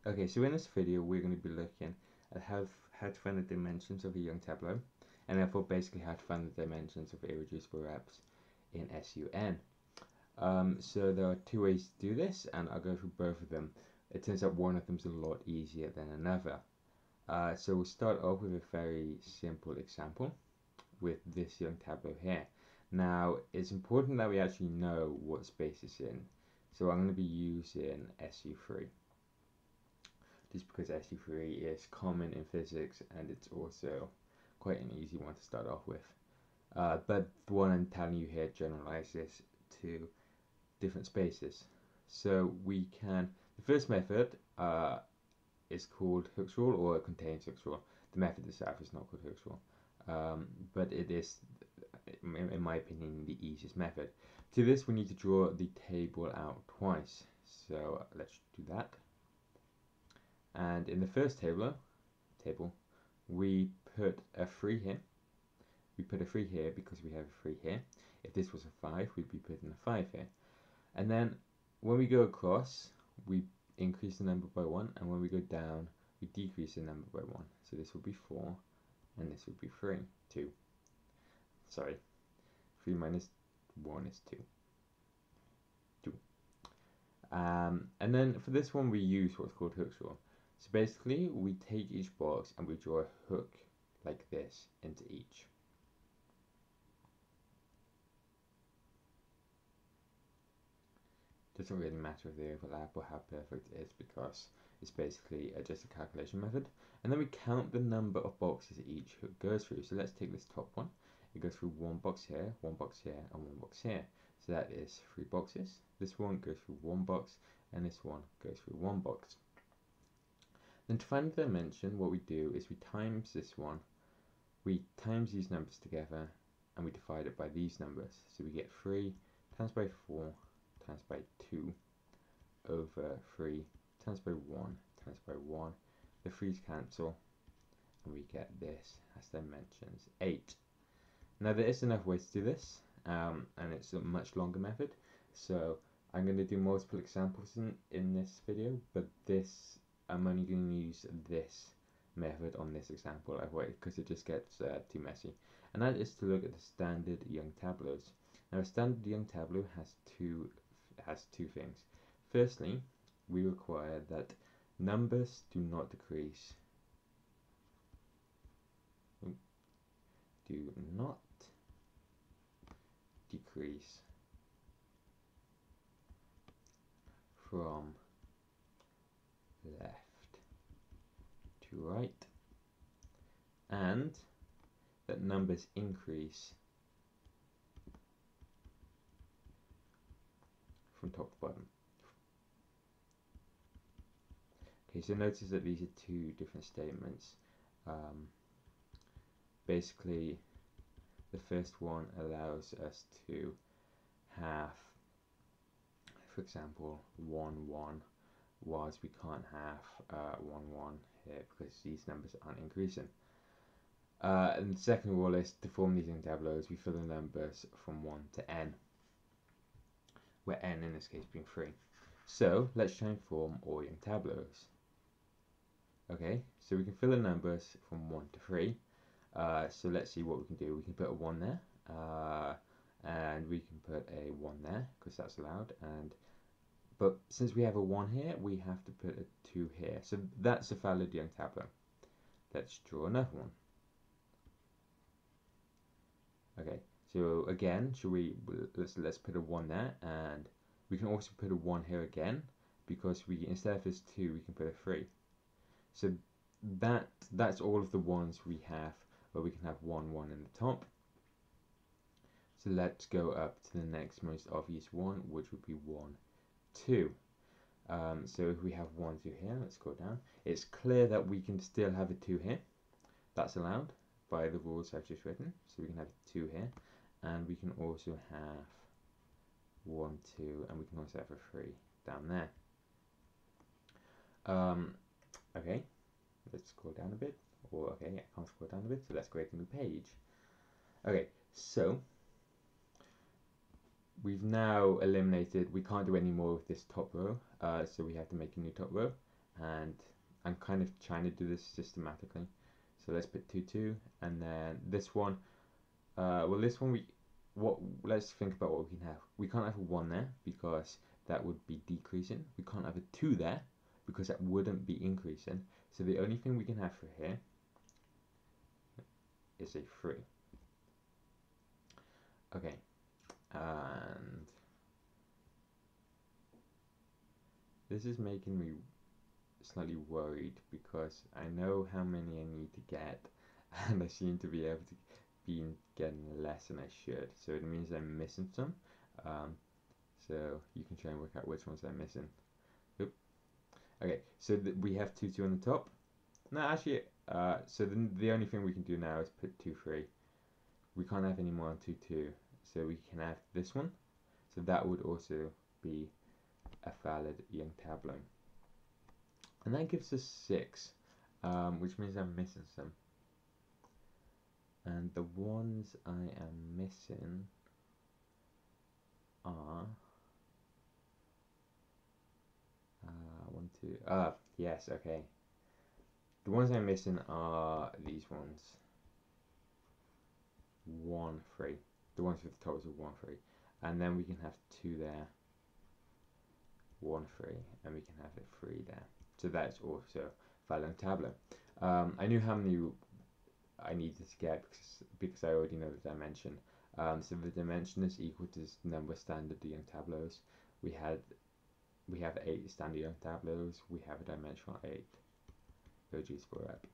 Okay, so in this video we're going to be looking at how to find the dimensions of a young tableau, and therefore basically how to find the dimensions of irreducible reps in SUN. So there are two ways to do this, and I'll go through both of them. It turns out one of them is a lot easier than another. So we'll start off with a very simple example with this young tableau here. Now it's important that we actually know what space it's in, so I'm going to be using SU3. Just because SU3 is common in physics and it's also quite an easy one to start off with. But the one I'm telling you here generalizes to different spaces. So we can, the first method is called Hooke's rule, or it contains Hooke's rule. The method itself is not called Hooke's rule, but it is, in my opinion, the easiest method. To this we need to draw the table out twice. So let's do that. And in the first table, we put a 3 here. We put a 3 here because we have a 3 here. If this was a 5, we'd be putting a 5 here. And then when we go across, we increase the number by 1, and when we go down, we decrease the number by 1. So this would be 4, and this would be 2. Sorry, 3 minus 1 is 2. And then for this one, we use what's called Hooke's rule. So basically, we take each box and we draw a hook like this into each. Doesn't really matter if they overlap or how perfect it is, because it's basically just a calculation method. And then we count the number of boxes each hook goes through. So let's take this top one. It goes through one box here, and one box here. So that is 3 boxes. This one goes through one box, and this one goes through one box. Then to find the dimension, what we do is we times this one. We times these numbers together, and we divide it by these numbers. So we get 3 times by 4 times by 2 over 3 times by 1 times by 1. The 3's cancel, and we get this as dimensions 8. Now there is enough ways to do this, and it's a much longer method. So I'm going to do multiple examples in this video, but I'm only going to use this method on this example because it just gets too messy. And that is to look at the standard young tableaus. Now a standard young tableau has two things. Firstly, we require that numbers do not decrease. Do not decrease from left to right, and that numbers increase from top to bottom. Okay, so notice that these are two different statements. Basically, the first one allows us to have, for example, 1, 1, whilst we can't have 1, 1 here because these numbers aren't increasing. And the second rule is to form these in tableaus, we fill the numbers from 1 to n, where n in this case being 3. So let's try and form all young tableaus. Okay, so we can fill the numbers from 1 to 3. So let's see what we can do. We can put a 1 there, and we can put a 1 there because that's allowed. But since we have a 1 here, we have to put a 2 here. So that's a valid young tableau. Let's draw another one. Okay, so again, let's put a 1 there, and we can also put a 1 here again, because instead of this 2, we can put a 3. So that's all of the ones we have, where we can have 1, 1 in the top. So let's go up to the next most obvious one, which would be 1, 2. So if we have 1, 2 here, let's go down. It's clear that we can still have a 2 here. That's allowed by the rules I've just written. So we can have a 2 here, and we can also have 1, 2, and we can also have a 3 down there. Okay, let's scroll down a bit. Okay, I can't scroll down a bit, so let's create a new page. Okay, so we've now eliminated, we can't do any more with this top row, so we have to make a new top row, and I'm kind of trying to do this systematically. So let's put 2 2, and then this one, well, this one let's think about what we can have. We can't have a 1 there because that would be decreasing. We can't have a 2 there because that wouldn't be increasing. So the only thing we can have for here is a 3. Okay, and this is making me slightly worried because I know how many I need to get, and I seem to be able to be getting less than I should. So it means I'm missing some. So you can try and work out which ones I'm missing. Oop. Okay, so we have 2 2 on the top. No, actually, so the only thing we can do now is put 2 3. We can't have any more on 2 2, so we can have this one. So that would also be a valid young tableau. And that gives us 6, which means I'm missing some. And the ones I am missing are 1 2. Yes, okay. The ones I'm missing are these ones. 1 3. The ones with the totals of 1 3, and then we can have 2 there. 1 3, and we can have a 3 there. So that's also valid tableau. I knew how many I needed to get because I already know the dimension. So the dimension is equal to this number standard young tableaus. We have 8 standard young tableaus. We have a dimensional 8. OGs for rep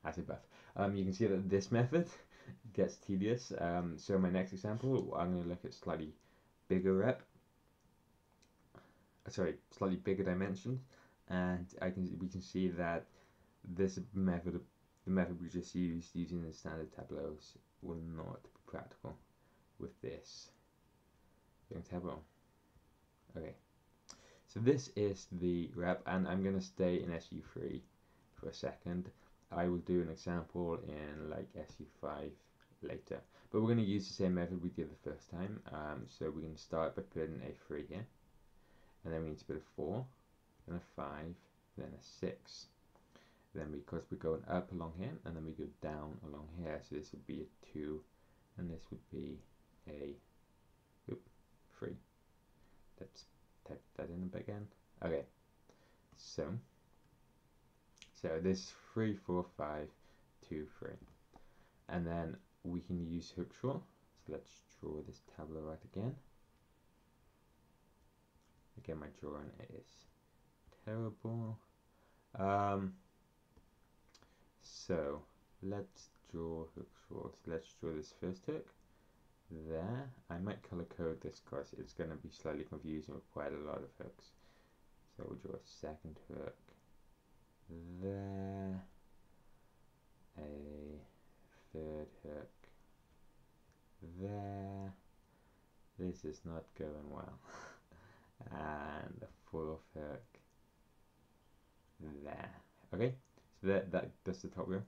as above. You can see that this method gets tedious. So my next example, I'm going to look at slightly bigger rep. Sorry, slightly bigger dimensions, and we can see that this method, the method we just used using the standard tableaus, will not be practical with this young tableau. Okay, so this is the rep, and I'm going to stay in SU3 for a second. I will do an example in like SU5 later, but we're going to use the same method we did the first time. So we're going to start by putting a 3 here, and then we need to put a 4, then a 5, then a 6. Then because we're going up along here, and then we go down along here, so this would be a 2, and this would be a 3. Let's type that in again. Okay, so this is 3 4 5 2 3, and then we can use hook draw. So let's draw this tableau out again. Again, my drawing is terrible. So let's draw hook draw. So let's draw this first hook there. I might color code this because it's going to be slightly confusing with quite a lot of hooks. So we'll draw a second hook there, a third hook there. This is not going well. And a fourth hook there. Okay, so that's the top row,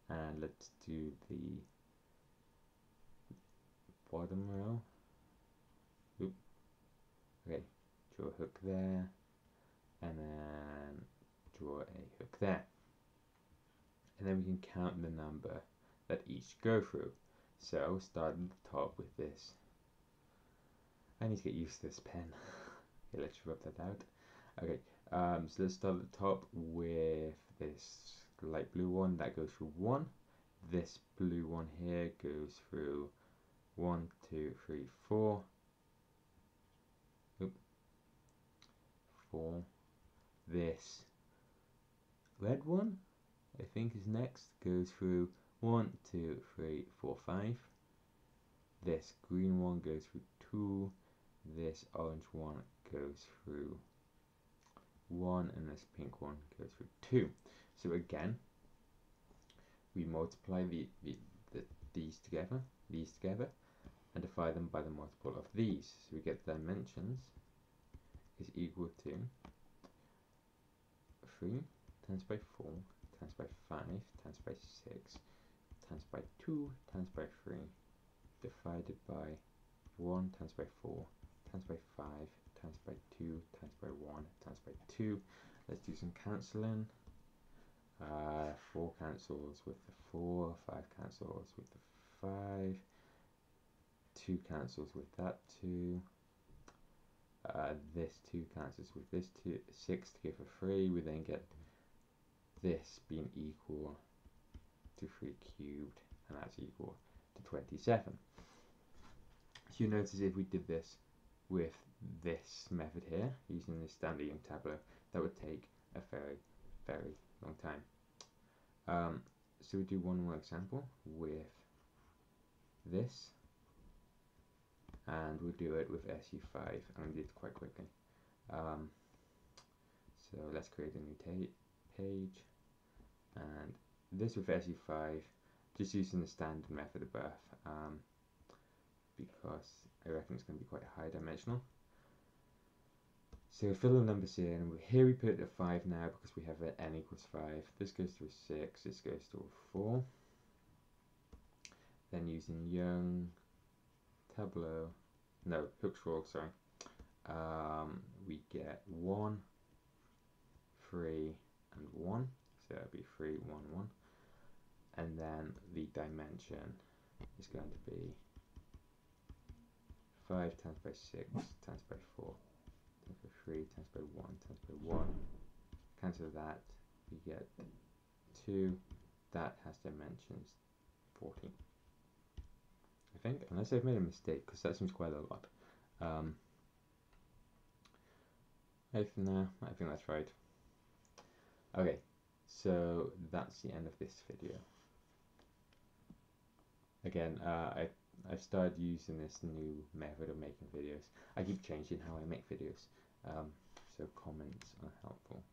and let's do the bottom row. Oop. Okay, draw a hook there, and then draw a hook there, and then we can count the number that each go through. So start at the top with this. I need to get used to this pen. Okay, let's rub that out. Okay, so let's start at the top with this light blue one that goes through 1. This blue one here goes through 1 2 3 4. Oop. 4. This red one, I think, is next, goes through 1 2 3 4 5. This green one goes through 2. This orange one goes through 1, and this pink one goes through 2. So again, we multiply these together, and divide them by the multiple of these. So we get the dimensions is equal to 3 times by 4 times by 5 times by 6 times by 2 times by 3 divided by 1 times by 4 times by 5 times by 2 times by 1 times by 2. Let's do some cancelling. 4 cancels with the 4, 5 cancels with the 5, 2 cancels with that 2, this 2 cancels with this 2, 6 to go for 3. We then get this being equal to 3 cubed, and that's equal to 27. So you notice if we did this with this method here, using the standard young tableau, that would take a very, very long time. So we do one more example with this, and we'll do it with SU5. I'm going to do it quite quickly. So let's create a new page, and this with SU5, just using the standard method above, because I reckon it's going to be quite high dimensional. So fill the numbers in, and here we put a 5 now because we have an n equals 5. This goes to a 6, this goes to a 4. Then using young tableau, no, Hooke's rule, sorry, we get 1, 3, and 1. So that'll be 3, 1, 1. And then the dimension is going to be 5 times by 6 times by 4. Times by 3 times by 1 times by 1. Cancel that, we get 2. That has dimensions 14. I think, unless I've made a mistake, because that seems quite a lot. I think that's right. Okay, so that's the end of this video. Again, I've started using this new method of making videos. I keep changing how I make videos, so comments are helpful.